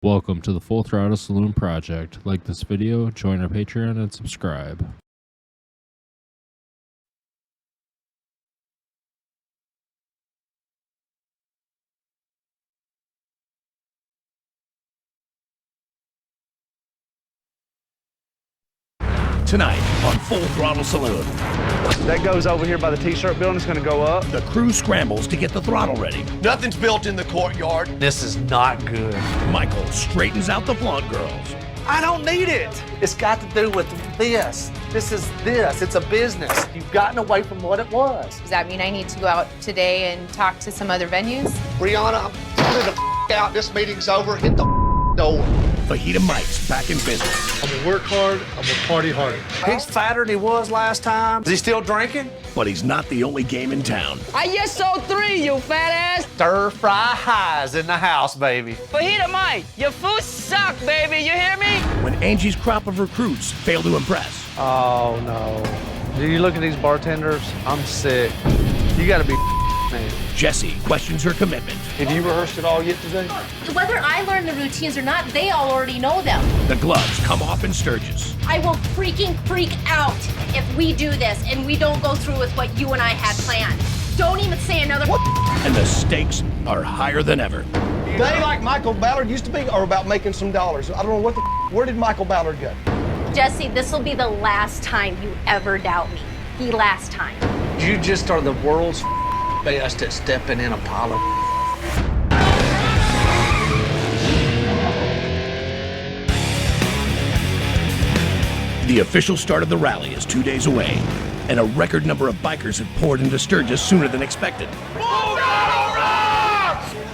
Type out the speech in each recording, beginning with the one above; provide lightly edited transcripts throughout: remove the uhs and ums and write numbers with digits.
Welcome to the Full Throttle Saloon Project. Like this video, join our Patreon, and subscribe. Tonight on Full Throttle Saloon. That goes over here by the t-shirt building. It's going to go up. The crew scrambles to get the throttle ready. Nothing's built in the courtyard. This is not good. Michael straightens out the flaunt girls. I don't need it. It's got to do with this. This. It's a business. You've gotten away from what it was. Does that mean I need to go out today and talk to some other venues? Brianna, I'm telling the out. This meeting's over. Hit the door. Fajita Mike's back in business. I'm gonna work hard, I'm gonna party harder. He's fatter than he was last time. Is he still drinking? But he's not the only game in town. I just sold 3, you fat ass. Stir fry highs in the house, baby. Fajita Mike, your food suck, baby. You hear me? When Angie's crop of recruits fail to impress. Oh, no. Do you look at these bartenders? I'm sick. You got to be man. Jesse questions her commitment. Have you rehearsed it all yet today? Whether I learn the routines or not, they all already know them. The gloves come off in Sturgis. I will freaking freak out if we do this and we don't go through with what you and I had planned. Don't even say another And the stakes are higher than ever. They, like Michael Ballard used to be, are about making some dollars. I don't know what the where did Michael Ballard go? Jesse, this will be the last time you ever doubt me. The last time. You just are the world's best at stepping in a pile of The official start of the rally is 2 days away, and a record number of bikers have poured into Sturgis sooner than expected.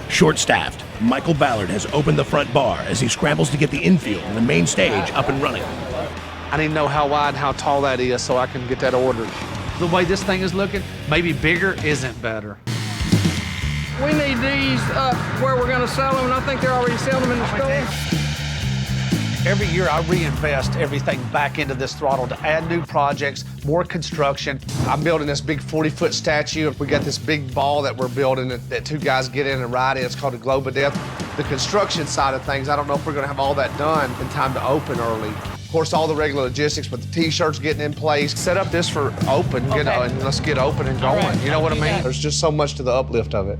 Short-staffed, Michael Ballard has opened the front bar as he scrambles to get the infield and the main stage up and running. I need to know how wide and how tall that is so I can get that ordered. The way this thing is looking, maybe bigger isn't better. We need these up where we're gonna sell them, and I think they're already selling them in the store. Every year I reinvest everything back into this throttle to add new projects, more construction. I'm building this big 40-foot statue. We got this big ball that we're building that two guys get in and ride in. It's called the Globe of Death. The construction side of things, I don't know if we're gonna have all that done in time to open early. Of course, all the regular logistics, but the t-shirts getting in place. Set up this for open, and let's get open and going. Right. You know what I mean? There's just so much to the uplift of it.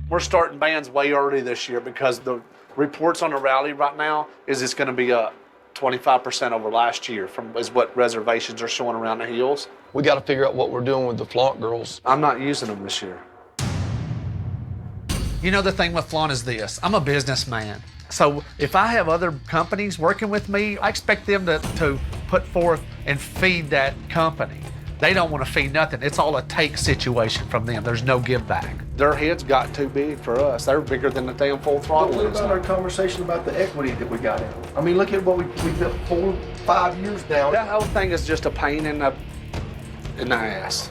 We're starting bands way early this year because the reports on the rally right now is it's going to be up 25% over last year is what reservations are showing around the hills. We got to figure out what we're doing with the flaunt girls. I'm not using them this year. You know, the thing with flaunt is this. I'm a businessman. So if I have other companies working with me, I expect them to put forth and feed that company. They don't want to feed nothing. It's all a take situation from them. There's no give back. Their heads got too big for us. They're bigger than the damn Full Throttle. What about our conversation about the equity that we got in? I mean, look at what we built 4, 5 years now. That whole thing is just a pain in the ass.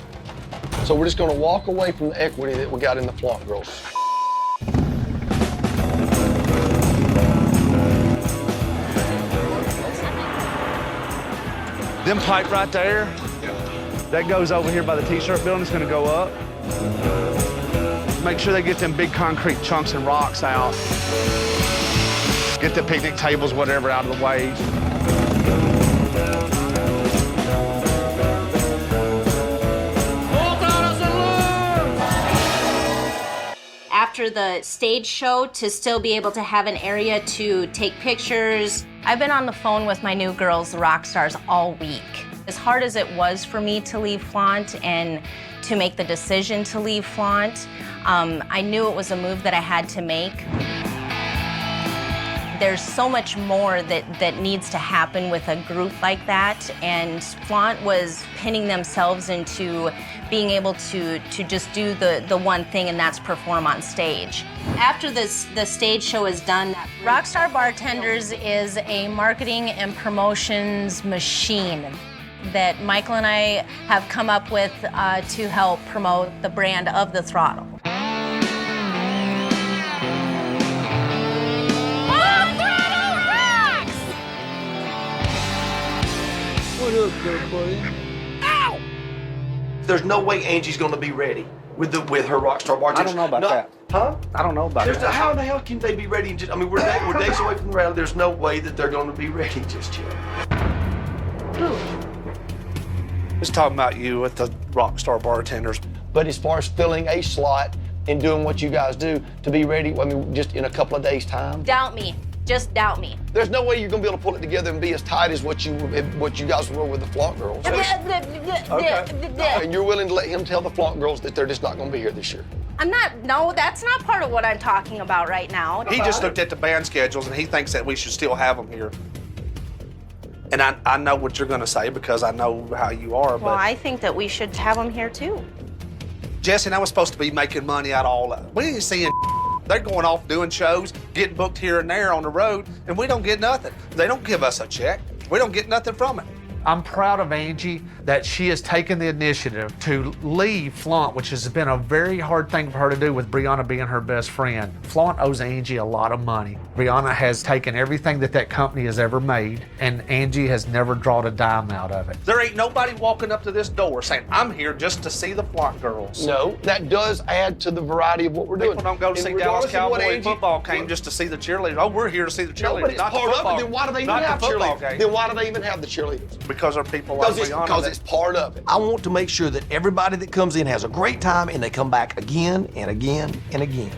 So we're just going to walk away from the equity that we got in the flaunt girls. Them pipe right there, that goes over here by the t-shirt building. It's gonna go up. Make sure they get them big concrete chunks and rocks out. Get the picnic tables, whatever, out of the way. After the stage show, to still be able to have an area to take pictures. I've been on the phone with my new girls, the rock stars, all week. As hard as it was for me to leave Flaunt and to make the decision to leave Flaunt, I knew it was a move that I had to make. There's so much more that needs to happen with a group like that, and Flaunt was pinning themselves into being able to just do the one thing, and that's perform on stage. After the stage show is done, Rockstar Bartenders is a marketing and promotions machine that Michael and I have come up with to help promote the brand of the Throttle. What up, there, buddy? Ow! There's no way Angie's going to be ready with her Rockstar Bartenders. I don't know about that. Huh? I don't know about that. How the hell can they be ready? I mean, we're days away from the rally. There's no way that they're going to be ready just yet. Just talking about you with the Rockstar bartenders. But as far as filling a slot and doing what you guys do to be ready, I mean, just in a couple of days' time. Doubt me. Just doubt me. There's no way you're gonna be able to pull it together and be as tight as what you guys were with the flaunt girls. And you're willing to let him tell the flaunt girls that they're just not gonna be here this year. No, that's not part of what I'm talking about right now. He just looked at the band schedules and he thinks that we should still have them here. And I know what you're gonna say because I know how you are, Well, but I think that we should have them here too. Jesse and I was supposed to be making money out of all of it. We ain't seeing they're going off doing shows, getting booked here and there on the road, and we don't get nothing. They don't give us a check. We don't get nothing from it. I'm proud of Angie that she has taken the initiative to leave Flaunt, which has been a very hard thing for her to do with Brianna being her best friend. Flaunt owes Angie a lot of money. Brianna has taken everything that company has ever made, and Angie has never drawn a dime out of it. There ain't nobody walking up to this door saying, I'm here just to see the Flaunt girls. No, that does add to the variety of what we're doing. People don't go to see Dallas Cowboy football game just to see the cheerleaders. Oh, we're here to see the cheerleaders. No, but it's not part the football, of it. Then why do they even have cheerleaders? Then why do they even have the cheerleaders? Because there are people like Brianna. Because it's part of it. I want to make sure that everybody that comes in has a great time and they come back again and again and again.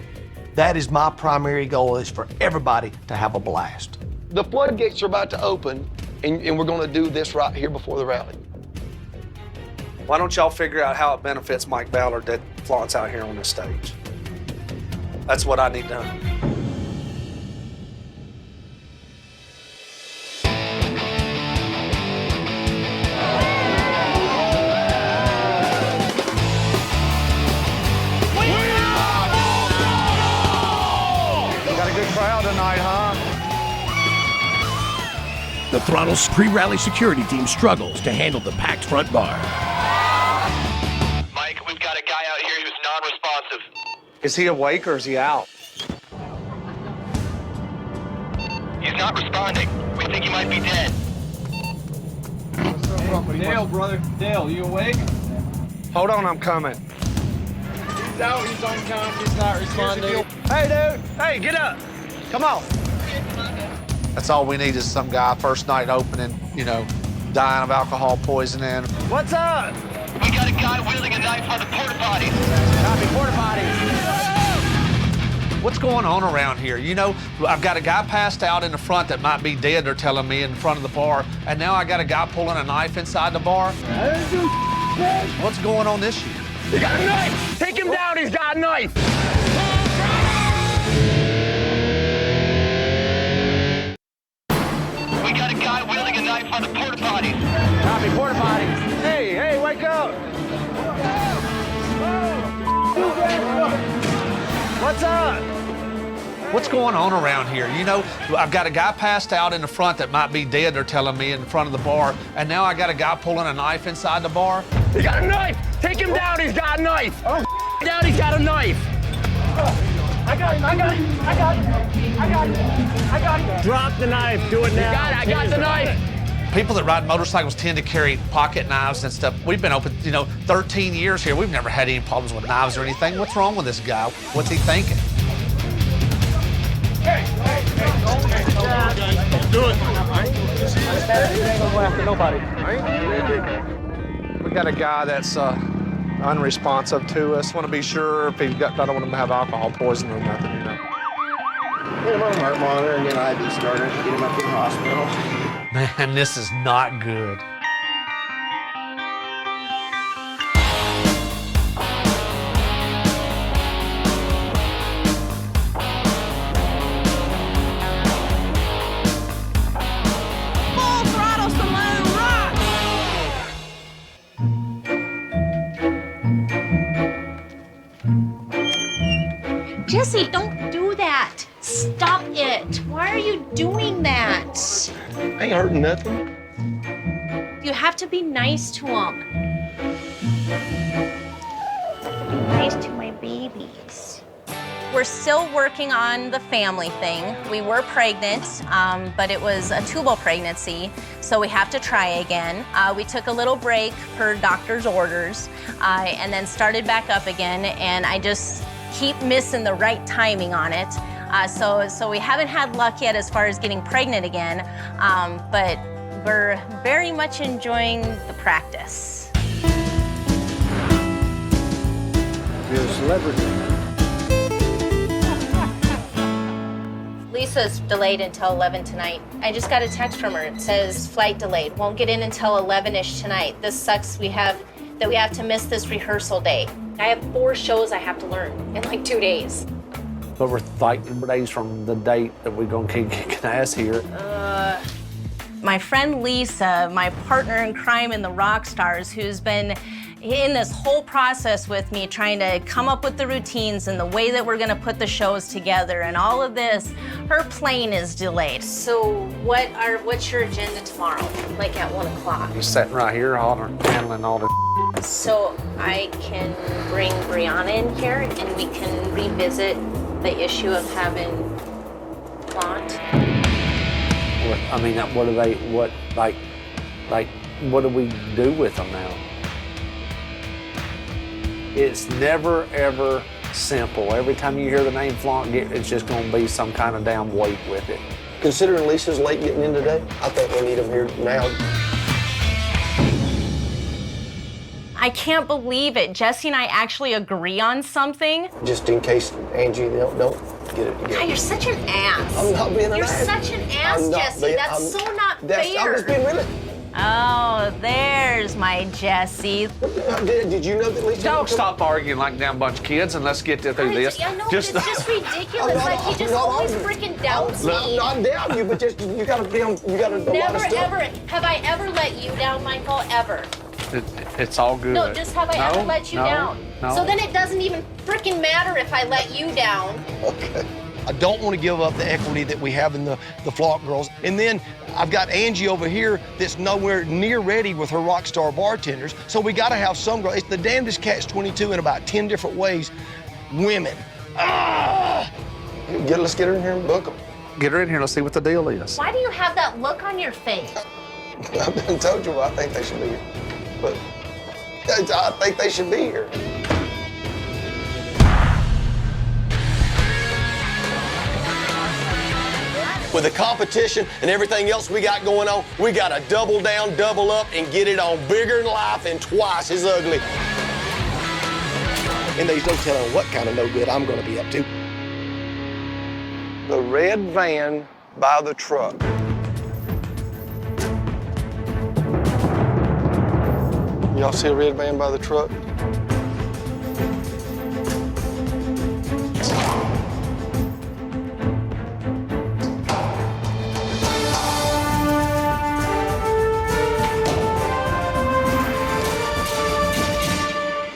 That is my primary goal, is for everybody to have a blast. The floodgates are about to open, and we're going to do this right here before the rally. Why don't y'all figure out how it benefits Mike Ballard that Flaunt's out here on this stage? That's what I need done. Crowd tonight, huh? The Throttle's pre-rally security team struggles to handle the packed front bar. Mike, we've got a guy out here who's non-responsive. Is he awake or is he out? He's not responding. We think he might be dead. Dale, brother. Dale, you awake? Hold on, I'm coming. He's out. He's unconscious. Not responding. Hey, dude. Hey, get up. Come on. That's all we need is some guy first night opening, dying of alcohol poisoning. What's up? We got a guy wielding a knife on the porta potty. Copy, porta potties. What's going on around here? I've got a guy passed out in the front that might be dead, they're telling me, in front of the bar. And now I got a guy pulling a knife inside the bar. What's going on this year? He got a knife! Take him down, he's got a knife! We got a guy wielding a knife on the porta potty. Copy, porta potties. Hey, wake up! What's up? What's going on around here? I've got a guy passed out in the front that might be dead, they're telling me, in front of the bar. And now I got a guy pulling a knife inside the bar. He got a knife! Take him down, he's got a knife! Oh, down, he's got a knife! I got him! Drop the knife, do it now. I got the knife! People that ride motorcycles tend to carry pocket knives and stuff. We've been open, 13 years here. We've never had any problems with knives or anything. What's wrong with this guy? What's he thinking? Hey, don't do it. We got a guy that's unresponsive to us. Want to be sure if I don't want him to have alcohol poisoning or nothing, Get him on the heart monitor and get an IV starter. Get him up to the hospital. Man, this is not good. Full Throttle Saloon rocks! Jesse, don't do that. Stop it. Why are you doing that? Ain't hurting nothing. You have to be nice to them. Be nice to my babies. We're still working on the family thing. We were pregnant, but it was a tubal pregnancy, so we have to try again. We took a little break per doctor's orders, and then started back up again, and I just keep missing the right timing on it. So we haven't had luck yet as far as getting pregnant again, but we're very much enjoying the practice. You're a celebrity. Lisa's delayed until 11 tonight. I just got a text from her. It says flight delayed. Won't get in until 11-ish tonight. This sucks. We have to miss this rehearsal day. I have 4 shows I have to learn in like 2 days. But we're like days from the date that we're gonna keep kicking ass here. My friend Lisa, my partner in crime in the Rockstars, who's been in this whole process with me, trying to come up with the routines and the way that we're gonna put the shows together and all of this, her plane is delayed. So what's your agenda tomorrow, like at 1 o'clock? He's sitting right here hollering, handling all the So I can bring Brianna in here and we can revisit the issue of having Flaunt. What do we do with them now? It's never, ever simple. Every time you hear the name Flaunt, it's just gonna be some kind of damn weight with it. Considering Lisa's late getting in today, I think we need them here now. I can't believe it. Jesse and I actually agree on something. Just in case Angie don't get it together. God, you're such an ass. I'm not being an You're ass. such an ass, Jesse. That's so not fair. I'm just being real. Oh, there's my Jesse. Did you know that Lisa? Don't stop arguing like a damn bunch of kids and let's get through this. I know, but it's just ridiculous. Like, he just always freaking doubts me. Not down you, but just you gotta do a lot of Never, stuff. ever. Have I ever let you down, Michael? Ever? It's all good. No, just have I ever let you down? No. So then it doesn't even freaking matter if I let you down. Okay. I don't want to give up the equity that we have in the Flock girls. And then I've got Angie over here that's nowhere near ready with her Rockstar bartenders. So we got to have some girl. It's the damnedest catch-22 in about 10 different ways. Women. Let's get her in here and book them. Get her in here, let's see what the deal is. Why do you have that look on your face? I've been told you I think they should be here. But I think they should be here. With the competition and everything else we got going on, we got to double down, double up, and get it on bigger in life and twice as ugly. And there's no telling what kind of no good I'm going to be up to. The red van by the truck. Y'all see a red van by the truck?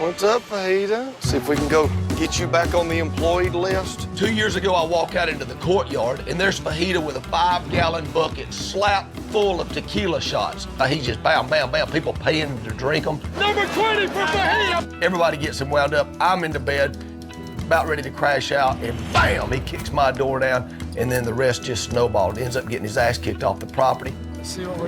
What's up, Fajita? See if we can go get you back on the employed list. 2 years ago, I walk out into the courtyard, and there's Fajita with a 5-gallon bucket slapped full of tequila shots. He just bam, bam, bam, people paying to drink them. Number 20 for Fajita! Everybody gets him wound up. I'm into bed, about ready to crash out, and bam, he kicks my door down, and then the rest just snowballed. Ends up getting his ass kicked off the property.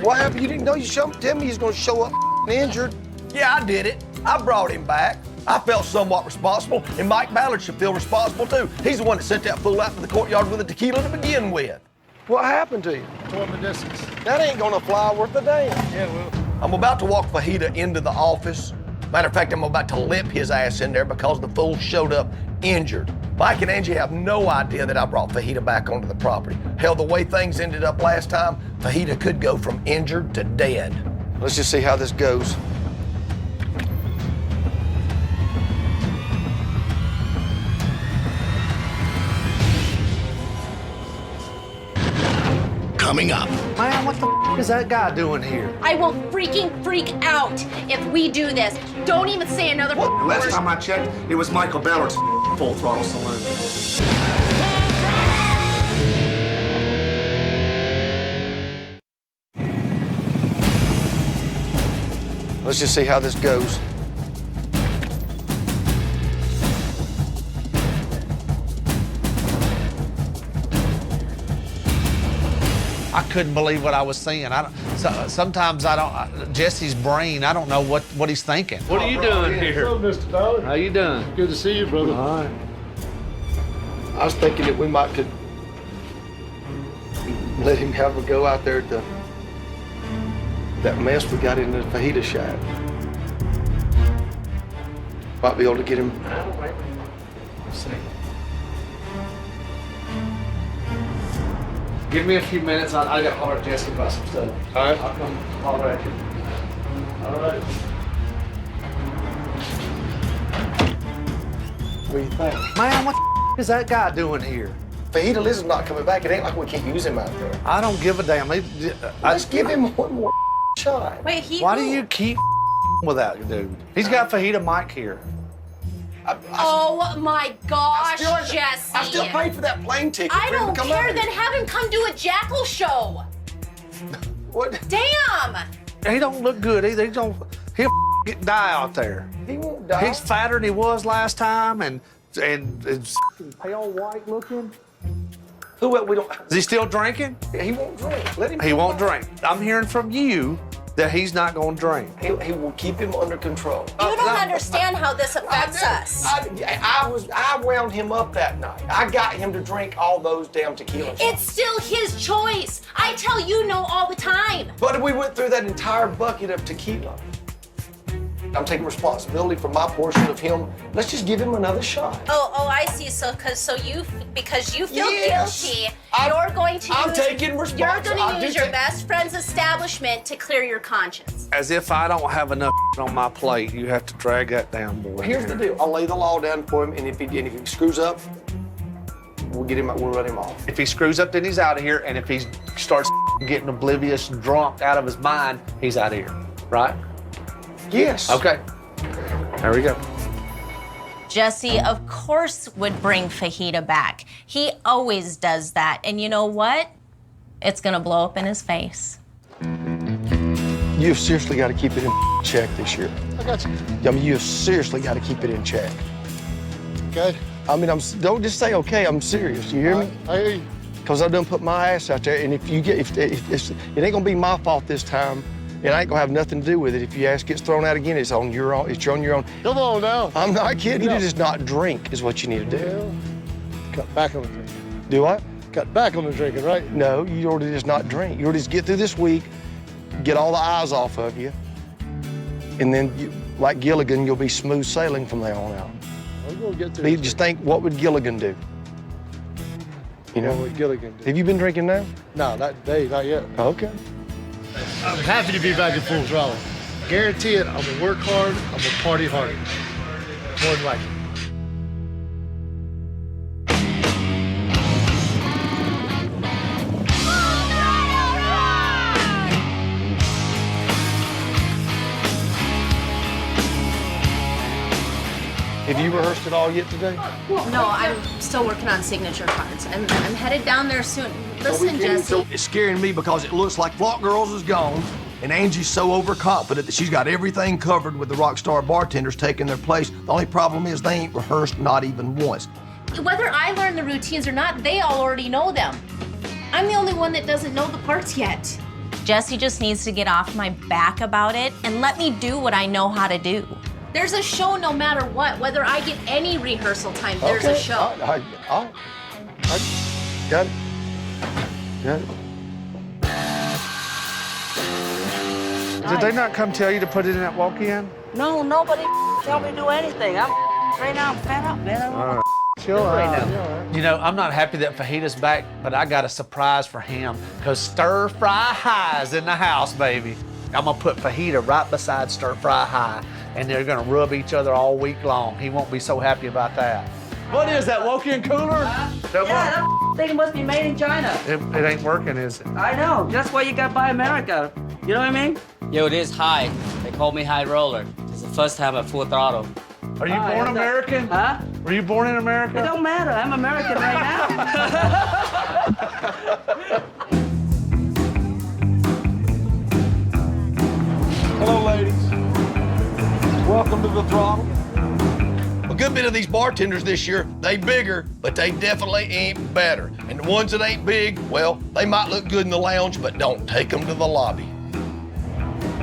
What happened? You didn't know you tell me he was gonna show up injured. Yeah, I did it. I brought him back. I felt somewhat responsible, and Mike Ballard should feel responsible too. He's the one that sent that fool out to the courtyard with the tequila to begin with. What happened to you? Torn meniscus. That ain't gonna fly worth a damn. Yeah, well. I'm about to walk Fajita into the office. Matter of fact, I'm about to lip his ass in there because the fool showed up injured. Mike and Angie have no idea that I brought Fajita back onto the property. Hell, the way things ended up last time, Fajita could go from injured to dead. Let's just see how this goes. Coming up. Man, what the f is that guy doing here? I will freaking freak out if we do this. Don't even say another word. Last time I checked, it was Michael Ballard's Full Throttle Saloon. Let's just see how this goes. I couldn't believe what I was seeing. Sometimes I don't. Jesse's brain, I don't know what he's thinking. What are you doing here? Hello, Mr. Dollar. How you doing? Good to see you, brother. All right. I was thinking that we might could let him have a go out there at that mess we got in the fajita shack. Might be able to get him. Let's see. Give me a few minutes. I got to holler at Jesse about some stuff. All right. I'll come holler at you. All right. What do you think? Man, what the is that guy doing here? Fajita Liz is not coming back. It ain't like we can't use him out there. I don't give a damn. Let's give him one more shot. Wait, Why do you keep with that dude? He's got Fajita Mike here. Oh my gosh, Jesse. I still paid for that plane ticket. I for him to don't come care, out then here. have him come do a jackal show. What? Damn! He don't look good either. He'll die out there. He won't die. He's fatter than he was last time, and pale white looking. Who else? We don't. Is he still drinking? He won't drink. Let him. He won't drink. I'm hearing from you that he's not going to drink. He will keep him under control. You don't understand how this affects us. I wound him up that night. I got him to drink all those damn tequila shots. It's still his choice. I tell you no all the time. But we went through that entire bucket of tequila. I'm taking responsibility for my portion of him. Let's just give him another shot. Oh, I see. Because you feel Yes. guilty, you're going to I'm use, taking you're responsibility. going to use your best friend's establishment to clear your conscience. As if I don't have enough on my plate, you have to drag that down, boy. Here's the deal. I'll lay the law down for him, and if he screws up, we'll run him off. If he screws up, then he's out of here, and if he starts getting oblivious and drunk out of his mind, he's out of here, right? Yes. Okay. There we go. Jesse, of course, would bring Fajita back. He always does that. And you know what? It's gonna blow up in his face. You've seriously got to keep it in check this year. I got you. I mean, you've seriously got to keep it in check. Okay. I mean, don't just say okay. I'm serious. You hear me? I hear you. Because I done put my ass out there, and if it ain't gonna be my fault this time. It ain't gonna have nothing to do with it. If your ass gets thrown out again, it's on your own. It's on your own. Come on now. I'm not kidding. You No. need to just not drink is what you need to do. Yeah. Cut back on the drinking. Do what? Cut back on the drinking, right? No, you ought to just not drink. You ought to just get through this week, get all the eyes off of you, and then, like Gilligan, you'll be smooth sailing from there on out. We're gonna get through. You just think, what would Gilligan do? You know? What would Gilligan do? Have you been drinking now? No, not today, not yet. Okay. I'm happy to be back in full throttle. Guarantee it, I'm gonna work hard, I'm gonna party hard. More than likely. Have you rehearsed it all yet today? No, I'm still working on signature cards. I'm headed down there soon. Listen, Jesse. It's scaring me because it looks like Flock Girls is gone, and Angie's so overconfident that she's got everything covered with the rock star bartenders taking their place. The only problem is they ain't rehearsed not even once. Whether I learn the routines or not, they all already know them. I'm the only one that doesn't know the parts yet. Jesse just needs to get off my back about it and let me do what I know how to do. There's a show no matter what. Whether I get any rehearsal time, there's a show. I got it. Got it. Did they not come tell you to put it in that walk-in? No, nobody tell me to do anything. Right now I'm fed up, man. I don't know what Chill right out. now. You know, I'm not happy that Fajita's back, but I got a surprise for him, because Stir Fry High's in the house, baby. I'm gonna put Fajita right beside Stir Fry High, and they're gonna rub each other all week long. He won't be so happy about that. What is that, walk-in cooler? that thing must be made in China. It ain't working, is it? I know. That's why you got to buy America. You know what I mean? Yo, this is High. They call me High Roller. It's the first time at Full Throttle. Are you born American? Huh? Were you born in America? It don't matter. I'm American right now. Hello, ladies. Welcome to the Throttle. A good bit of these bartenders this year, they bigger, but they definitely ain't better. And the ones that ain't big, well, they might look good in the lounge, but don't take them to the lobby.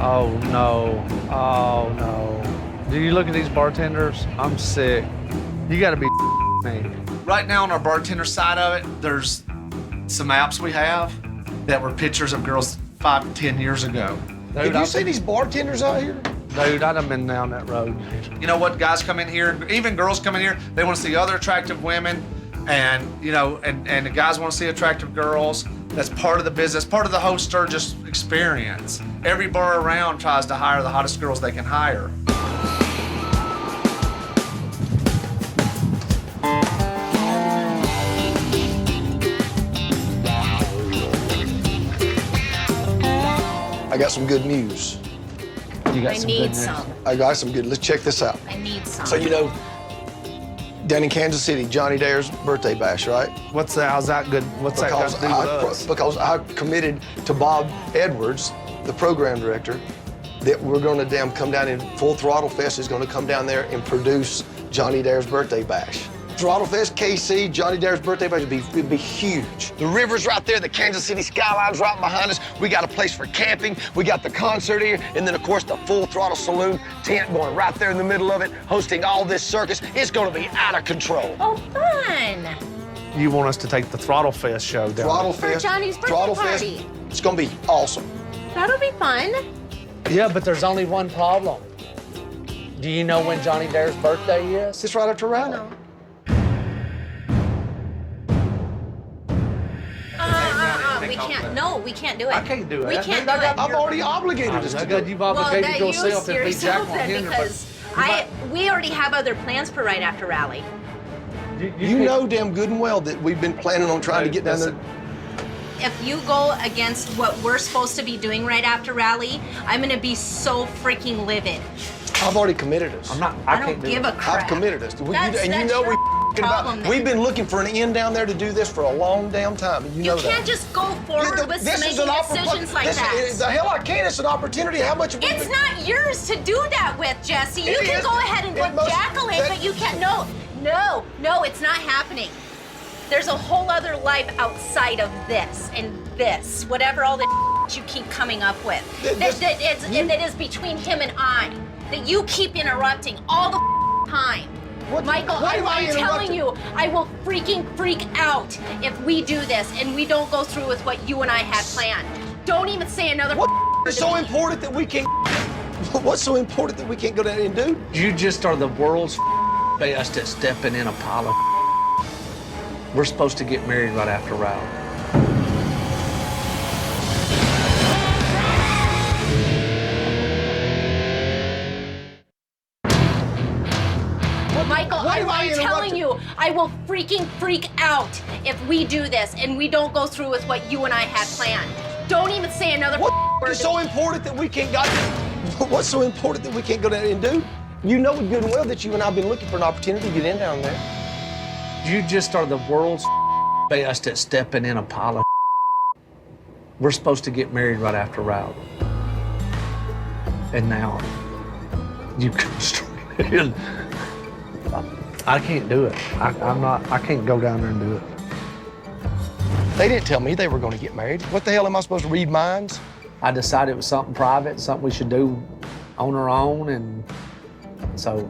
Oh, no. Oh, no. Do you look at these bartenders? I'm sick. You gotta be me. Right now on our bartender side of it, there's some apps we have that were pictures of girls 5 to 10 years ago. Have you seen these bartenders out here? Dude, I done been down that road. You know what? Guys come in here, even girls come in here, they want to see other attractive women, and you know, and the guys want to see attractive girls. That's part of the business, part of the whole Sturgis experience. Every bar around tries to hire the hottest girls they can hire. I got some good news. You got I some need good news. some. I got some good. Let's check this out. I need some. So, you know, down in Kansas City, Johnny Dare's birthday bash, right? What's that? How's that good? What's that got to do with us? Because I committed to Bob Edwards, the program director, that we're going to come down in Full Throttle Fest is going to come down there and produce Johnny Dare's birthday bash. Throttle Fest, KC, Johnny Dare's birthday bash would be huge. The river's right there, the Kansas City skyline's right behind us. We got a place for camping, we got the concert here, and then of course the Full Throttle Saloon tent going right there in the middle of it, hosting all this circus. It's going to be out of control. Oh, fun. You want us to take the Throttle Fest show down Throttle For Fest, Johnny's birthday Throttle party. Fest, it's going to be awesome. That'll be fun. Yeah, but there's only one problem. Do you know when Johnny Dare's birthday is? It's right after rally. No. We can't. No, we can't do it. I can't do it. We can't do it. I've already obligated us to do it. You've obligated well, yourself that to you be Jack then, Henry. because we already have other plans for right after rally. You know damn good and well that we've been planning on trying to get down there. If you go against what we're supposed to be doing right after rally, I'm gonna be so freaking livid. I've already committed us. I don't give a crap. I've committed us. That's You know your problem then. we've been looking for an end down there to do this for a long damn time. And you know can't that. just go forward with making decisions like that. The hell I can. It's an opportunity. How much? It's not yours to do that with, Jesse. You can go ahead and look jackal it, but you can't. No, it's not happening. There's a whole other life outside of this and this, whatever all the you keep coming up with. That is between him and I. That you keep interrupting all the time. Michael, I'm telling you, I will freaking freak out if we do this and we don't go through with what you and I had planned. Don't even say another word to so me. Important that we can't. What's so important that we can't go down there and do? You just are the world's best at stepping in a pile of. We're supposed to get married right after rally. Michael, I'm telling you, I will freaking freak out if we do this and we don't go through with what you and I had planned. Don't even say another word. What's so important that we can't go? What's so important that we can't go down there and do? You know good and well that you and I've been looking for an opportunity to get in down there. You just are the world's best at stepping in a pile of. We're supposed to get married right after rally. And now you come straight in. I can't do it. I can't go down there and do it. They didn't tell me they were going to get married. What the hell am I supposed to read minds? I decided it was something private, something we should do on our own, and so.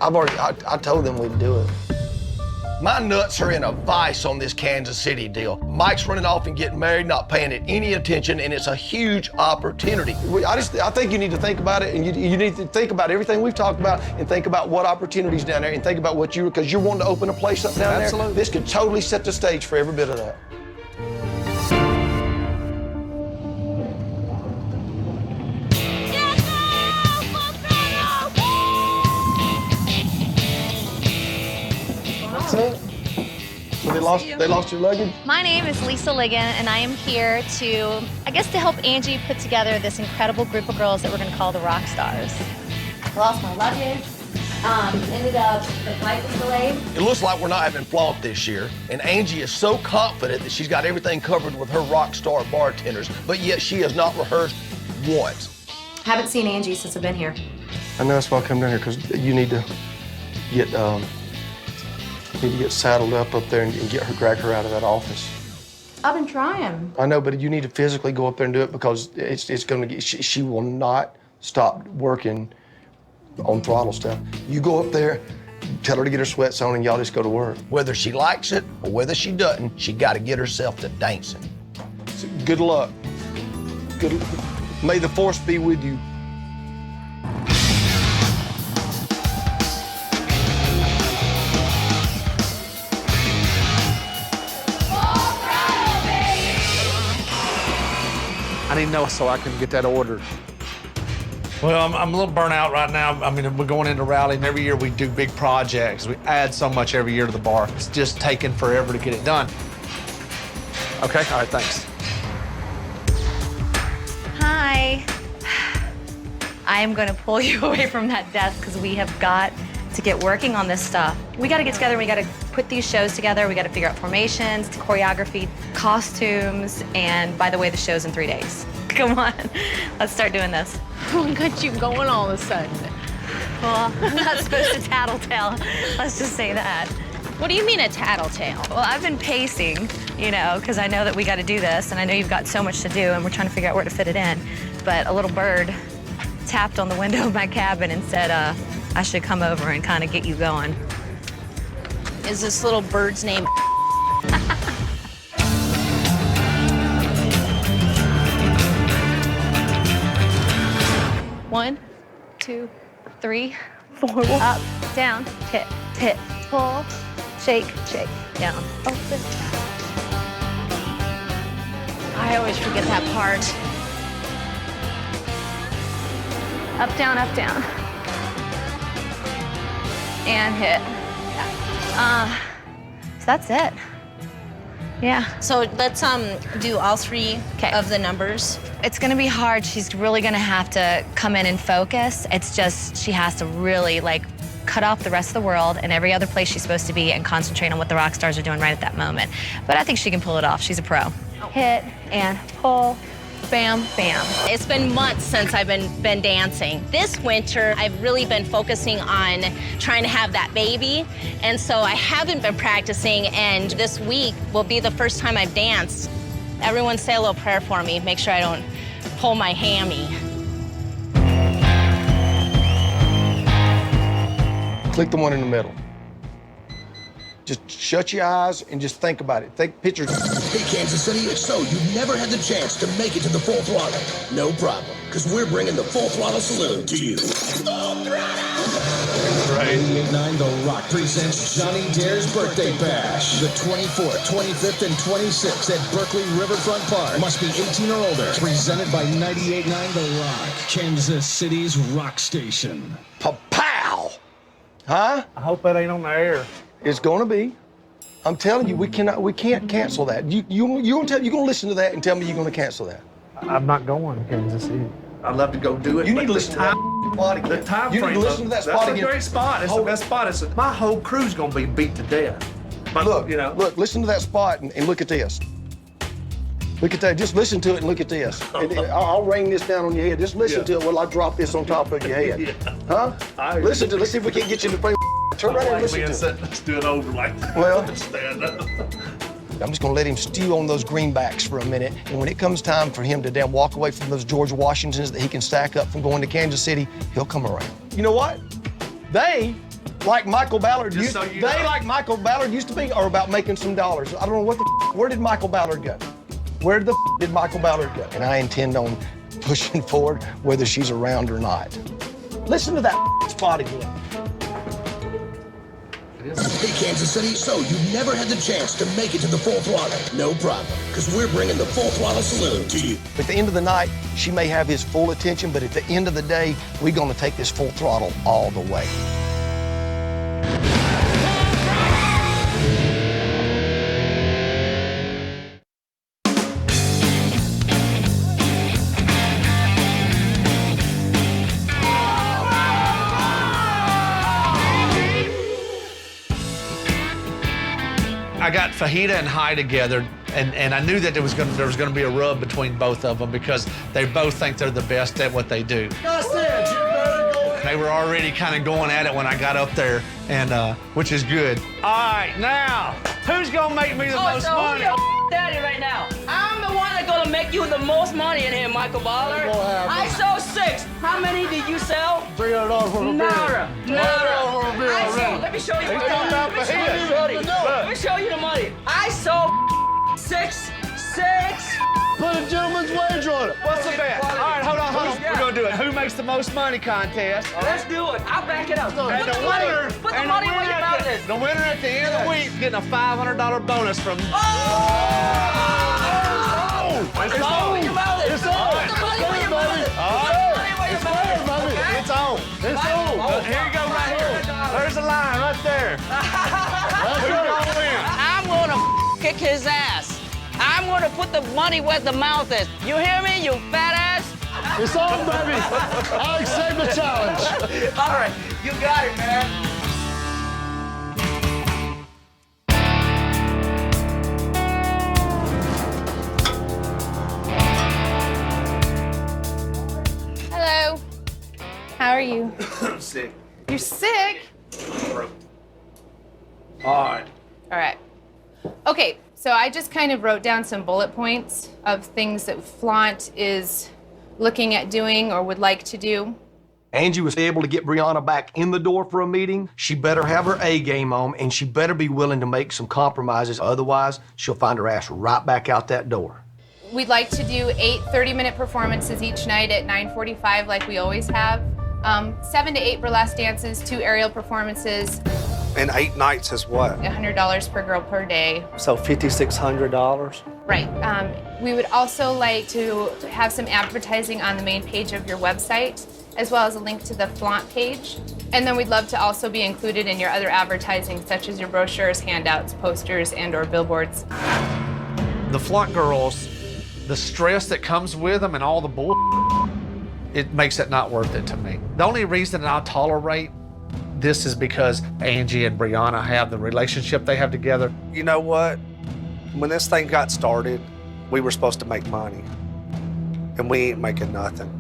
I told them we'd do it. My nuts are in a vice on this Kansas City deal. Mike's running off and getting married, not paying it any attention, and it's a huge opportunity. I think you need to think about it, and you need to think about everything we've talked about, and think about what opportunities down there, and think about what because you're wanting to open a place up down there. This could totally set the stage for every bit of that. So they lost your luggage? My name is Lisa Ligon, and I am here to help Angie put together this incredible group of girls that we're going to call the rock stars. Lost my luggage. Ended up, the flight was delayed. It looks like we're not having flaunt this year, and Angie is so confident that she's got everything covered with her rock star bartenders, but yet she has not rehearsed once. Haven't seen Angie since I've been here. I know that's why I come down here, because you need to get saddled up there and drag her out of that office. I've been trying. I know, but you need to physically go up there and do it because it's going to get. She will not stop working on throttle stuff. You go up there Tell her to get her sweats on and y'all just go to work. Whether she likes it or whether she doesn't, she got to get herself to dancing. So good luck. May the force be with you. I need to know so I can get that ordered. Well, I'm a little burnt out right now. I mean, we're going into rally, and every year we do big projects. We add so much every year to the bar. It's just taking forever to get it done. Okay, all right, thanks. Hi. I am going to pull you away from that desk because we have got to get working on this stuff. We got to get together. We got to put these shows together. We got to figure out formations, choreography, costumes, and by the way, the show's in 3 days. Come on, let's start doing this. What got you going all of a sudden? Well, I'm not supposed to tattletale. Let's just say that. What do you mean a tattletale? Well, I've been pacing, you know, because I know that we got to do this, and I know you've got so much to do, and we're trying to figure out where to fit it in. But a little bird tapped on the window of my cabin and said, I should come over and kind of get you going. Is this little bird's name? One, 2, 3, 4. Up, down, hit, hit, pull, shake, shake, down, open. I always forget that part. Up, down, up, down. And hit. So that's it. Yeah. So let's do all 3 of the numbers. It's gonna be hard. She's really gonna have to come in and focus. It's just, she has to really like cut off the rest of the world and every other place she's supposed to be and concentrate on what the rock stars are doing right at that moment. But I think she can pull it off. She's a pro. Hit and pull. Bam, bam. It's been months since I've been dancing. This winter, I've really been focusing on trying to have that baby, and so I haven't been practicing, and this week will be the first time I've danced. Everyone say a little prayer for me, make sure I don't pull my hammy. Click the one in the middle. Just shut your eyes and just think about it. Take pictures. Hey, Kansas City, so you've never had the chance to make it to the Full Throttle. No problem, because we're bringing the Full Throttle Saloon to you. Full Throttle! Right. 98.9 The Rock presents Johnny Dare's Birthday Bash. The 24th, 25th, and 26th at Berkeley Riverfront Park. Must be 18 or older. Presented by 98.9 The Rock, Kansas City's rock station. Pow! Huh? I hope that ain't on the air. It's gonna be. I'm telling you, we can't cancel that. You're gonna listen to that and tell me you're gonna cancel that. I'm not going to Kansas City. I'd love to go do it. You need to listen to that spot again. The time you frame. need to listen to that spot again. That's a great spot. It's the best spot. My whole crew's gonna be beat to death. But, look, you know. Look, listen to that spot and look at this. Look at that. Just listen to it and look at this. I'll rain this down on your head. Just listen to it while I drop this on top of your head. Huh? Listen to it. Let's see if we can't get you in the frame. Turn right and listen to it. Let's do it over like that. Well, stand up. I'm just gonna let him stew on those greenbacks for a minute, and when it comes time for him to damn walk away from those George Washingtons that he can stack up from going to Kansas City, he'll come around. You know what? They, like Michael Ballard, used to be, are about making some dollars. I don't know what where did Michael Ballard go? Where the did Michael Ballard go? And I intend on pushing forward whether she's around or not. Listen to that spot again. Hey, Kansas City, so you've never had the chance to make it to the Full Throttle. No problem, because we're bringing the Full Throttle Saloon to you. At the end of the night, she may have his full attention, but at the end of the day, we're gonna take this Full Throttle all the way. I got Fajita and Hai together, and I knew that there was gonna be a rub between both of them because they both think they're the best at what they do. They were already kind of going at it when I got up there, and which is good. All right, now, who's gonna make me the most money? Daddy right now. I'm the one that's gonna make make you the most money in here, Michael Baller. I sold 6. How many did you sell? $300 for a beer. Nada. I sold, let me show you He's what talking about fajitas. Let me show you the money. I sold 6. Put a gentleman's wage on it. What's the bet? All right, hold on. We're gonna do it. Who makes the most money contest? Let's do it. I'll back it up. And Put the money where your mouth is. The winner at the end of the week getting a $500 bonus from. It's on. Put the money where your mouth is. It's on. Put the money where your mouth is. It's on. It's on. Here you go, right here. There's a line right there. Who's gonna win? I'm gonna kick his ass. I'm gonna put the money where the mouth is. You hear me, you fat ass? It's on, baby. I accept the challenge. All right, you got it, man. Hello. How are you? I'm sick. You're sick? All right. All right. Okay, so I just kind of wrote down some bullet points of things that Flaunt is looking at doing or would like to do. Angie was able to get Brianna back in the door for a meeting. She better have her A game on, and she better be willing to make some compromises. Otherwise, she'll find her ass right back out that door. We'd like to do 8 30-minute performances each night at 9:45 like we always have. 7 to 8 burlesque dances, 2 aerial performances. And 8 nights is what? $100 per girl per day. So $5,600. Right. We would also like to have some advertising on the main page of your website, as well as a link to the Flaunt page. And then we'd love to also be included in your other advertising, such as your brochures, handouts, posters, and/or billboards. The Flaunt girls, the stress that comes with them and all the bull, it makes it not worth it to me. The only reason I tolerate this is because Angie and Brianna have the relationship they have together. You know what? When this thing got started, we were supposed to make money, and we ain't making nothing.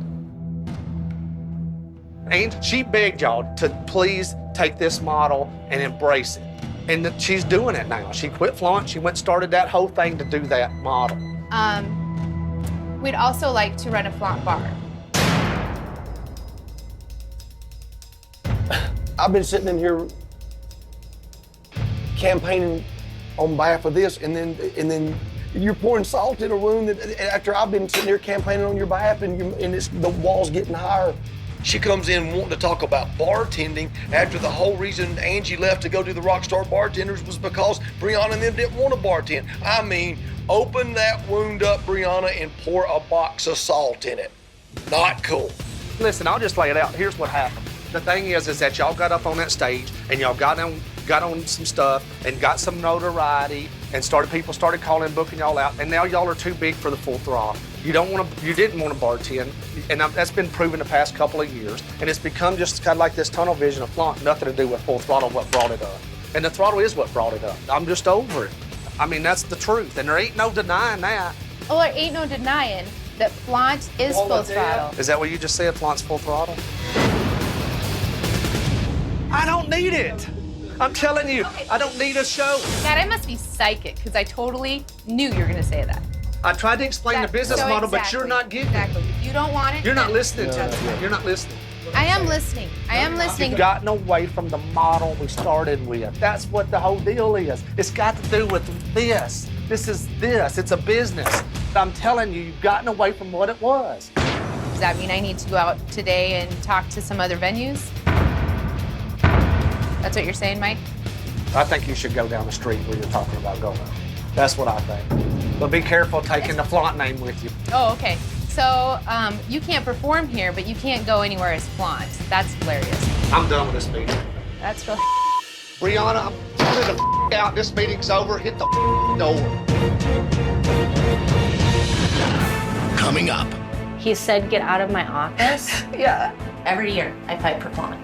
And she begged y'all to please take this model and embrace it. And she's doing it now. She quit Flaunt, she went and started that whole thing to do that model. We'd also like to run a Flaunt bar. I've been sitting in here campaigning on behalf of this, and then you're pouring salt in a wound that, after I've been sitting here campaigning on your behalf, and the wall's getting higher. She comes in wanting to talk about bartending after the whole reason Angie left to go do the Rockstar Bartenders was because Brianna and them didn't want to bartend. I mean, open that wound up, Brianna, and pour a box of salt in it. Not cool. Listen, I'll just lay it out. Here's what happened. The thing is that y'all got up on that stage and y'all got on some stuff and got some notoriety and people started calling, booking y'all out, and now y'all are too big for the Full Throttle. You didn't want to bartend, and that's been proven the past couple of years, and it's become just kind of like this tunnel vision of Flaunt, nothing to do with Full Throttle, what brought it up. And the Throttle is what brought it up. I'm just over it. I mean, that's the truth, and there ain't no denying that. Well, there ain't no denying that Flaunt is Full Throttle. Is that what you just said, Flaunt's Full Throttle? I don't need it. I'm telling you, I don't need a show. God, I must be psychic, because I totally knew you were going to say that. I tried to explain the business model, but you're not getting it. Exactly. If you don't want it, You're not listening to me. You're not listening. I am listening. I am listening. You've gotten away from the model we started with. That's what the whole deal is. It's got to do with this. This is this. It's a business. I'm telling you, you've gotten away from what it was. Does that mean I need to go out today and talk to some other venues? That's what you're saying, Mike? I think you should go down the street where you're talking about going. That's what I think. But be careful taking the Flaunt name with you. Oh, okay. So you can't perform here, but you can't go anywhere as Flaunt. That's hilarious. I'm done with this meeting. That's really. Brianna, I'm turning the out. This meeting's over. Hit the door. Coming up. He said, get out of my office. Yeah. Every year, I fight for Flaunt,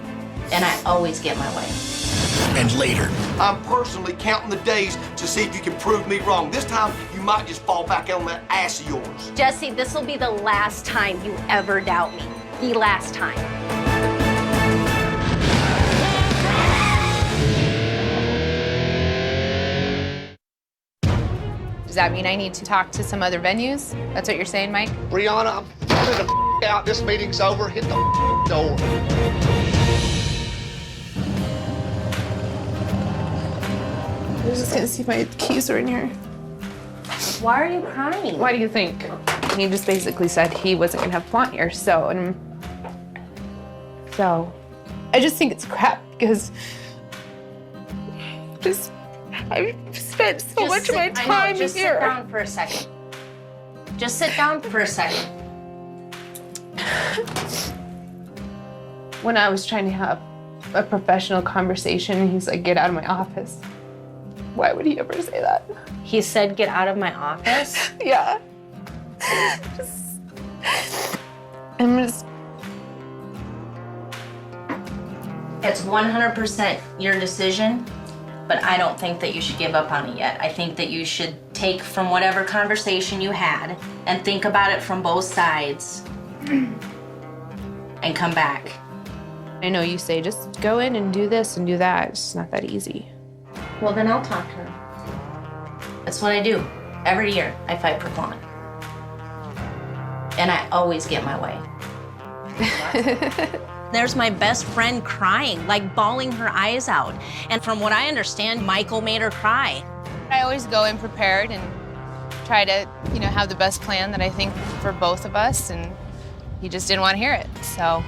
and I always get my way. And later. I'm personally counting the days to see if you can prove me wrong. This time, you might just fall back on that ass of yours. Jesse, this will be the last time you ever doubt me. The last time. Does that mean I need to talk to some other venues? That's what you're saying, Mike? Brianna, I'm getting the out. This meeting's over. Hit the door. I was just gonna see if my keys were in here. Why are you crying? Why do you think? He just basically said he wasn't gonna have Flaunt here, so I just think it's crap because I've spent so much of my time just here. Sit down for a second. Just sit down for a second. When I was trying to have a professional conversation, he's like, "Get out of my office." Why would he ever say that? He said, "Get out of my office"? Yeah. It's 100% your decision, but I don't think that you should give up on it yet. I think that you should take from whatever conversation you had and think about it from both sides and come back. I know you say just go in and do this and do that. It's not that easy. Well, then I'll talk to her. That's what I do. Every year, I fight for Flaunt. And I always get my way. There's my best friend crying, like bawling her eyes out. And from what I understand, Michael made her cry. I always go in prepared and try to, have the best plan that I think for both of us, and he just didn't want to hear it. So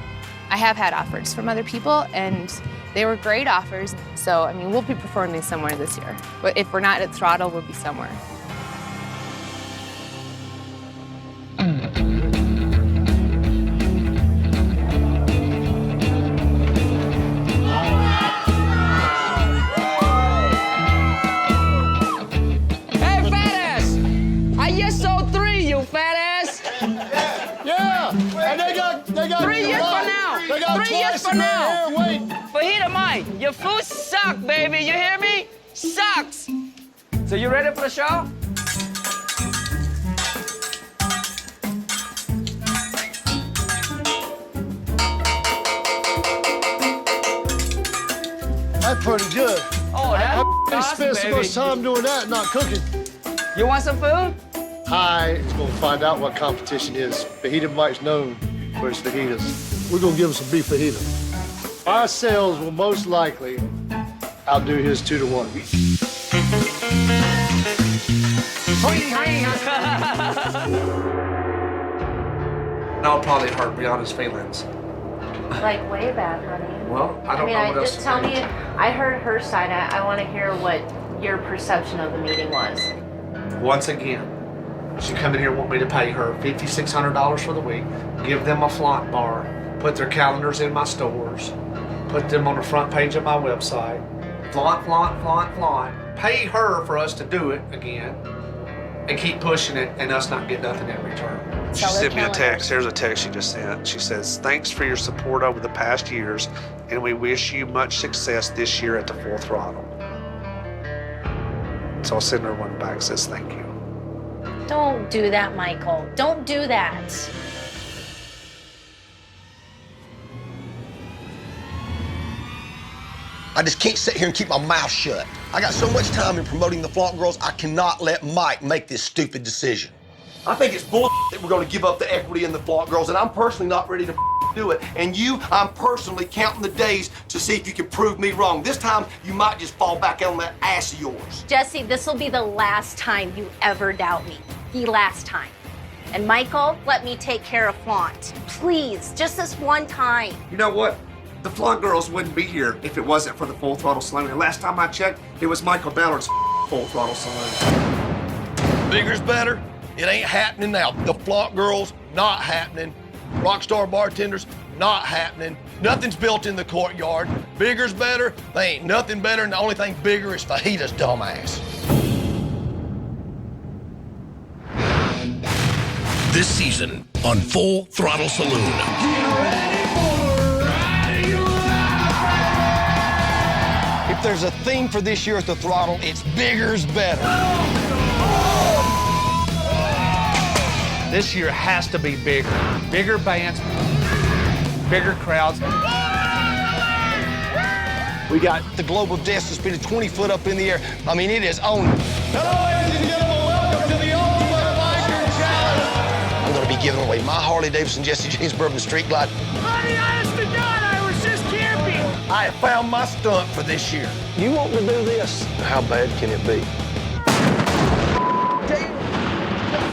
I have had offers from other people, and they were great offers. So, we'll be performing somewhere this year. But if we're not at Throttle, we'll be somewhere. They got 3 years from now. They got 3 years from now. Here, wait. Fajita Mike, your food sucks, baby. You hear me? Sucks. So you ready for the show? That's pretty good. Oh, that's I awesome, spent so baby. much time doing that, not cooking. You want some food? Hi, it's gonna find out what competition is. Fajita Mike's known for his fajitas. We're gonna give him some beef fajita. Our sales will most likely outdo his 2-to-1. That'll probably hurt Brianna's feelings. Like way bad, honey. Well, I don't know what else just to tell think. me, I heard her side. I want to hear what your perception of the meeting was. Once again, she come in here and want me to pay her $5,600 for the week, give them a Flaunt bar, put their calendars in my stores, put them on the front page of my website. Flaunt, flaunt, flaunt, flaunt. Pay her for us to do it again and keep pushing it and us not get nothing in return. She sent me a text. Here's a text she just sent. She says, "Thanks for your support over the past years, and we wish you much success this year at the Full Throttle." So I'll send her one back that says thank you. Don't do that, Michael. Don't do that. I just can't sit here and keep my mouth shut. I got so much time in promoting the Flaunt Girls, I cannot let Mike make this stupid decision. I think it's bull that we're gonna give up the equity in the Flaunt Girls, and I'm personally not ready to do it. And I'm personally counting the days to see if you can prove me wrong. This time, you might just fall back on that ass of yours. Jesse, this will be the last time you ever doubt me. The last time. And Michael, let me take care of Flaunt. Please, just this one time. You know what? The Flaunt Girls wouldn't be here if it wasn't for the Full Throttle Saloon. And last time I checked, it was Michael Ballard's Full Throttle Saloon. Bigger's better. It ain't happening now. The Flaunt Girls, not happening. Rockstar Bartenders, not happening. Nothing's built in the courtyard. Bigger's better. They ain't nothing better, and the only thing bigger is Fajita's dumbass. This season on Full Throttle Saloon. If there's a theme for this year at the Throttle, it's bigger's better. This year has to be bigger. Bigger bands, bigger crowds. We got the Globe of Death suspended 20 foot up in the air. I mean, it is on. Hello, ladies and gentlemen. Welcome giving away my Harley Davidson Jesse James Bourbon Street Glide. Honey, honest to God, I was just camping. I have found my stunt for this year. You want to do this? How bad can it be?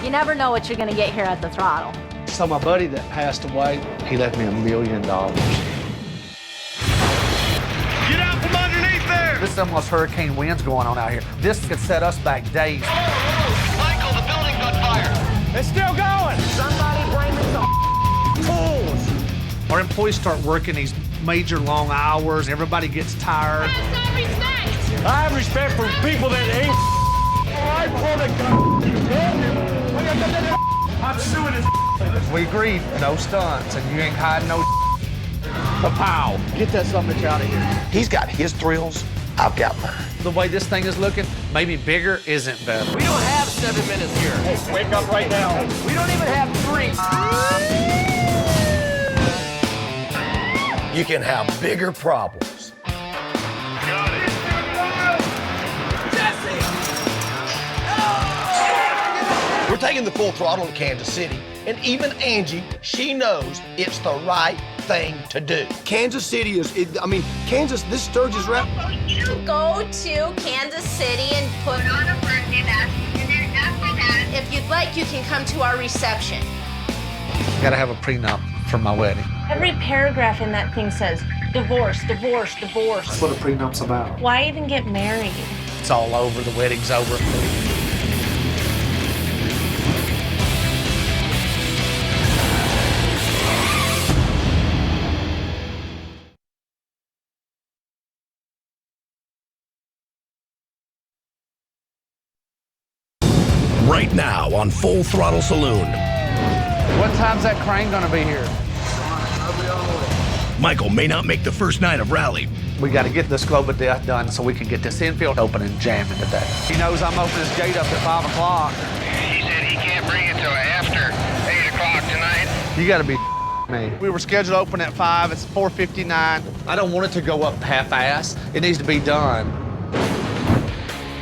You never know what you're gonna get here at the Throttle. So my buddy that passed away, he left me $1 million. Get out from underneath there. This is almost hurricane winds going on out here. This could set us back days. Michael, the building's on fire. It's still going. Somebody bring me some tools. Our employees start working these major long hours, and everybody gets tired. I have respect for people that ain't. I pulled a gun. I'm suing this. We agreed, no stunts, and you ain't hiding no. Pow. Get that son of a bitch out of here. He's got his thrills, I've got mine. The way this thing is looking, maybe bigger isn't better. We don't have 7 minutes here. Hey, wake up right now. We don't even have 3. You can have bigger problems. Got it. We're taking the Full Throttle to Kansas City, and even Angie, she knows it's the right thing to do. Kansas City is, Kansas, this Sturgis rep. You go to Kansas City and put on a birthday bash, and then after that, if you'd like, you can come to our reception. Gotta have a prenup for my wedding. Every paragraph in that thing says divorce, divorce, divorce. That's what a prenup's about. Why even get married? It's all over, the wedding's over. Right now on Full Throttle Saloon. What time's that crane gonna be here? Michael may not make the first night of rally. We gotta get this Globe of Death done so we can get this infield open and jamming today. He knows I'm opening his gate up at 5 o'clock. He said he can't bring it till after 8 o'clock tonight. You gotta be me. We were scheduled to open at 5, it's 4:59. I don't want it to go up half-ass. It needs to be done.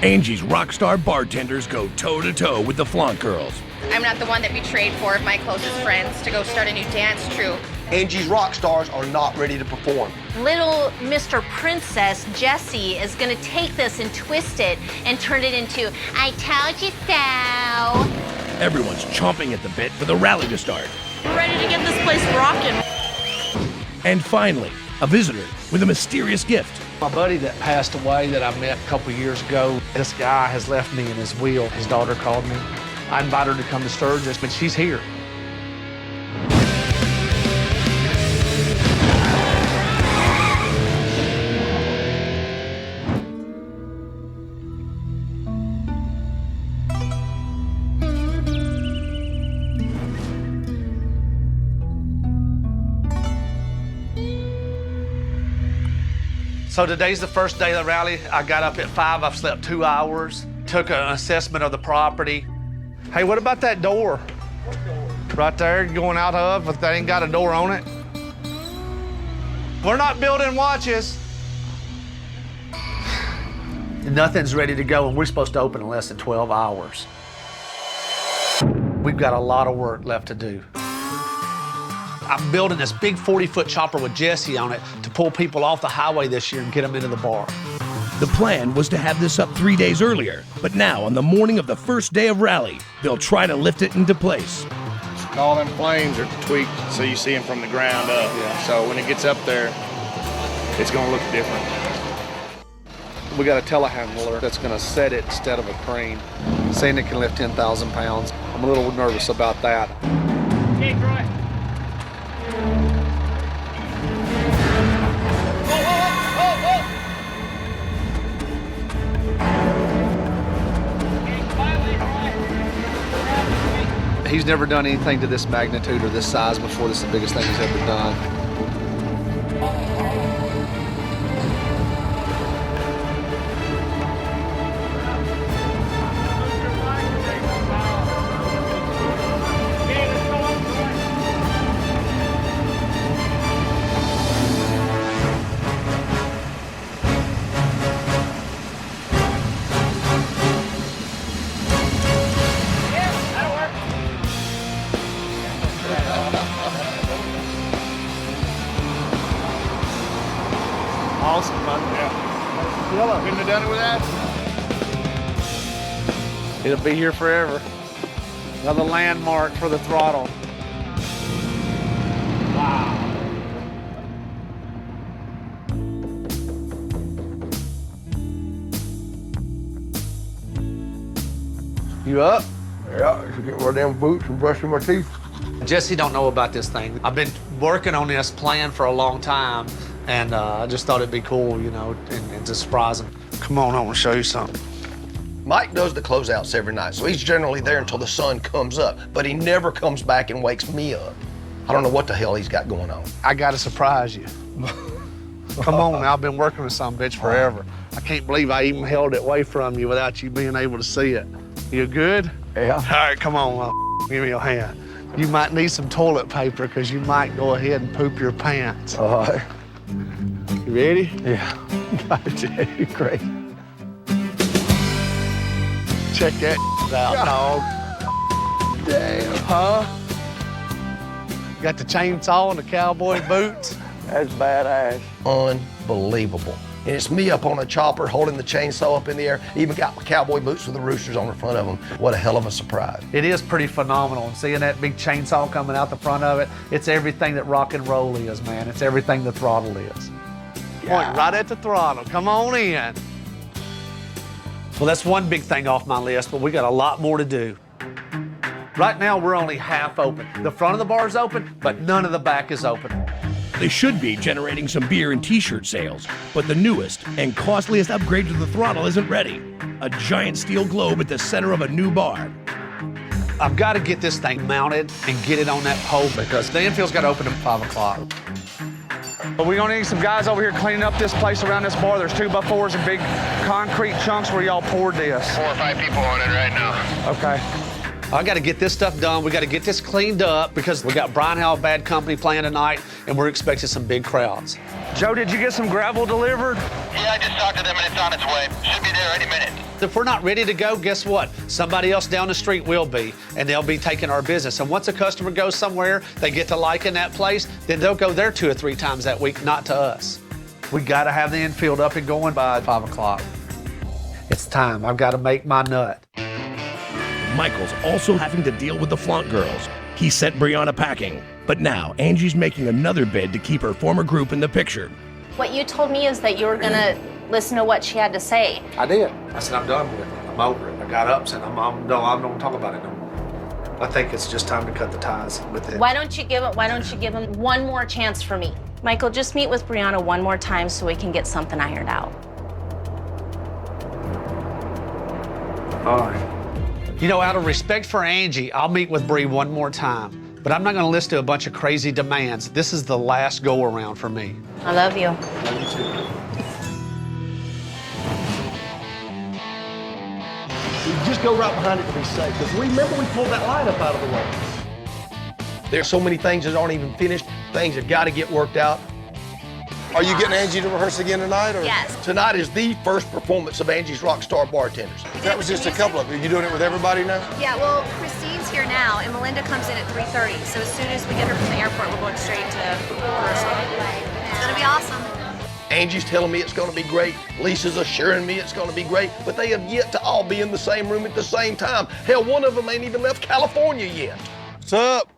Angie's rock star bartenders go toe-to-toe with the Flaunt Girls. I'm not the one that betrayed 4 of my closest friends to go start a new dance troupe. Angie's rock stars are not ready to perform. Little Mr. Princess Jessie is gonna take this and twist it and turn it into I told you so. Everyone's chomping at the bit for the rally to start. We're ready to get this place rocking. And finally, a visitor with a mysterious gift. My buddy that passed away that I met a couple years ago, this guy has left me in his will. His daughter called me. I invited her to come to Sturgis, but she's here. So today's the first day of the rally. I got up at 5, I've slept 2 hours, took an assessment of the property. Hey, what about that door? Right there, you're going out of, if they ain't got a door on it? We're not building watches. Nothing's ready to go, and we're supposed to open in less than 12 hours. We've got a lot of work left to do. I'm building this big 40-foot chopper with Jesse on it to pull people off the highway this year and get them into the bar. The plan was to have this up 3 days earlier, but now on the morning of the first day of rally, they'll try to lift it into place. All them planes are tweaked so you see them from the ground up. Yeah. So when it gets up there, it's gonna look different. We got a telehandler that's gonna set it instead of a crane, saying it can lift 10,000 pounds. I'm a little nervous about that. Hey, Troy. He's never done anything to this magnitude or this size before. This is the biggest thing he's ever done. awesome, man. Yeah. Couldn't have done it without you. It'll be here forever. Another landmark for the Throttle. Wow. You up? Yeah, just getting my damn boots and brushing my teeth. Jesse don't know about this thing. I've been working on this plan for a long time, and I just thought it'd be cool, you know, and to surprise him. Come on, I want to show you something. Mike does the closeouts every night, so he's generally there until the sun comes up, but he never comes back and wakes me up. I don't know what the hell he's got going on. I gotta surprise you. Come on now, I've been working with some bitch forever. I can't believe I even held it away from you without you being able to see it. You good? Yeah. All right, come on, give me your hand. You might need some toilet paper because you might go ahead and poop your pants. All right. You ready? Yeah. Gotcha. Great. Check that out, dog. Damn. Huh? Got the chainsaw and the cowboy boots. That's badass. Unbelievable. And it's me up on a chopper holding the chainsaw up in the air. Even got my cowboy boots with the roosters on the front of them. What a hell of a surprise. It is pretty phenomenal. And seeing that big chainsaw coming out the front of it, it's everything that rock and roll is, man. It's everything the Throttle is. Point right at the throttle. Come on in. Well, that's one big thing off my list, but we got a lot more to do. Right now, we're only half open. The front of the bar is open, but none of the back is open. They should be generating some beer and t-shirt sales, but the newest and costliest upgrade to the Throttle isn't ready. A giant steel globe at the center of a new bar. I've got to get this thing mounted and get it on that pole because the infield's got to open at 5 o'clock. But we're gonna need some guys over here cleaning up this place around this bar. There's 2x4s and big concrete chunks where y'all poured this. 4 or 5 people on it right now. Okay. I got to get this stuff done. We got to get this cleaned up because we got Brian Howell Bad Company playing tonight, and we're expecting some big crowds. Joe, did you get some gravel delivered? Yeah, I just talked to them and it's on its way. Should be there any minute. If we're not ready to go, guess what? Somebody else down the street will be, and they'll be taking our business. And once a customer goes somewhere, they get to liking that place, then they'll go there 2 or 3 times that week, not to us. We got to have the infield up and going by 5 o'clock. It's time. I've got to make my nut. Michael's also having to deal with the flaunt girls. He sent Brianna packing, but now Angie's making another bid to keep her former group in the picture. What you told me is that you were gonna listen to what she had to say. I did. I said, I'm done with it. I'm over it. I got up, said, I'm done. I don't talk about it no more. I think it's just time to cut the ties with it. Why don't you give him one more chance for me? Michael, just meet with Brianna one more time so we can get something ironed out. All right. You know, out of respect for Angie, I'll meet with Bree one more time. But I'm not going to list to a bunch of crazy demands. This is the last go-around for me. I love you. Love you too. We just go right behind it to be safe. Because remember we pulled that line up out of the way. There's so many things that aren't even finished, things that got to get worked out. Are you getting Angie to rehearse again tonight? Or? Yes. Tonight is the first performance of Angie's Rockstar Bartenders. That was just a couple of you. Are you doing it with everybody now? Yeah, well, Christine's here now, and Melinda comes in at 3:30. So as soon as we get her from the airport, we're going straight to rehearsal. It's gonna be awesome. Angie's telling me it's going to be great. Lisa's assuring me it's going to be great. But they have yet to all be in the same room at the same time. Hell, one of them ain't even left California yet. What's up?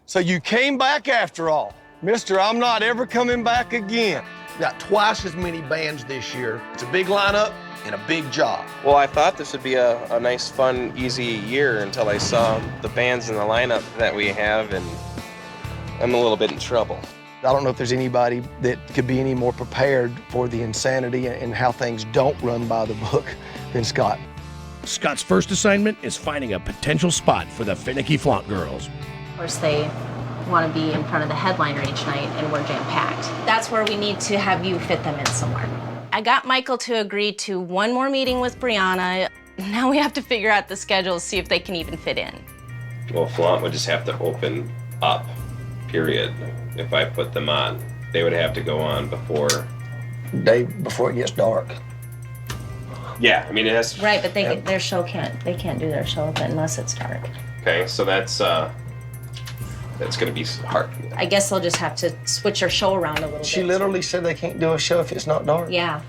So you came back after all. Mister, I'm not ever coming back again. Got twice as many bands this year. It's a big lineup and a big job. Well, I thought this would be a nice, fun, easy year until I saw the bands in the lineup that we have, and I'm a little bit in trouble. I don't know if there's anybody that could be any more prepared for the insanity and how things don't run by the book than Scott. Scott's first assignment is finding a potential spot for the finicky flaunt girls. Of course, they want to be in front of the headliner each night, and we're jam-packed. That's where we need to have you fit them in somewhere. I got Michael to agree to one more meeting with Brianna. Now we have to figure out the schedules, see if they can even fit in. Well, flaunt would just have to open up, period. If I put them on, they would have to go on before Before it gets dark. Yeah, I mean, it has. Right, but their show can't do their show unless it's dark. Okay, so that's it's going to be hard. I guess they'll just have to switch our show around a little She bit. literally said they can't do a show if it's not dark. Yeah.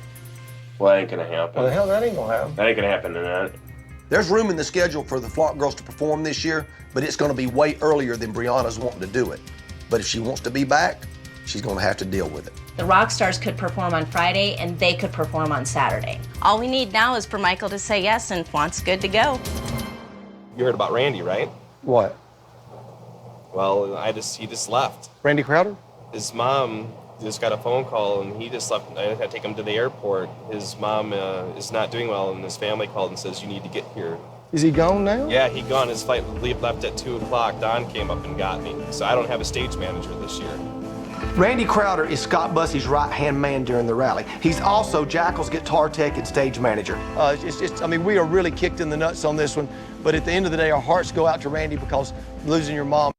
Well, that ain't going to happen. Well, the hell, that ain't gonna happen. That ain't going to happen tonight. There's room in the schedule for the Flaunt Girls to perform this year, but it's gonna be way earlier than Brianna's wanting to do it. But if she wants to be back, she's gonna have to deal with it. The rock stars could perform on Friday and they could perform on Saturday. All we need now is for Michael to say yes and Flaunt's good to go. You heard about Randy, right? What? Well, he just left. Randy Crowder? His mom just got a phone call and he just left. I had to take him to the airport. His mom is not doing well and his family called and says, you need to get here. Is he gone now? Yeah, he gone. His flight left at 2 o'clock. Don came up and got me. So I don't have a stage manager this year. Randy Crowder is Scott Bussey's right-hand man during the rally. He's also Jackal's guitar tech and stage manager. I mean, we are really kicked in the nuts on this one, but at the end of the day, our hearts go out to Randy because losing your mom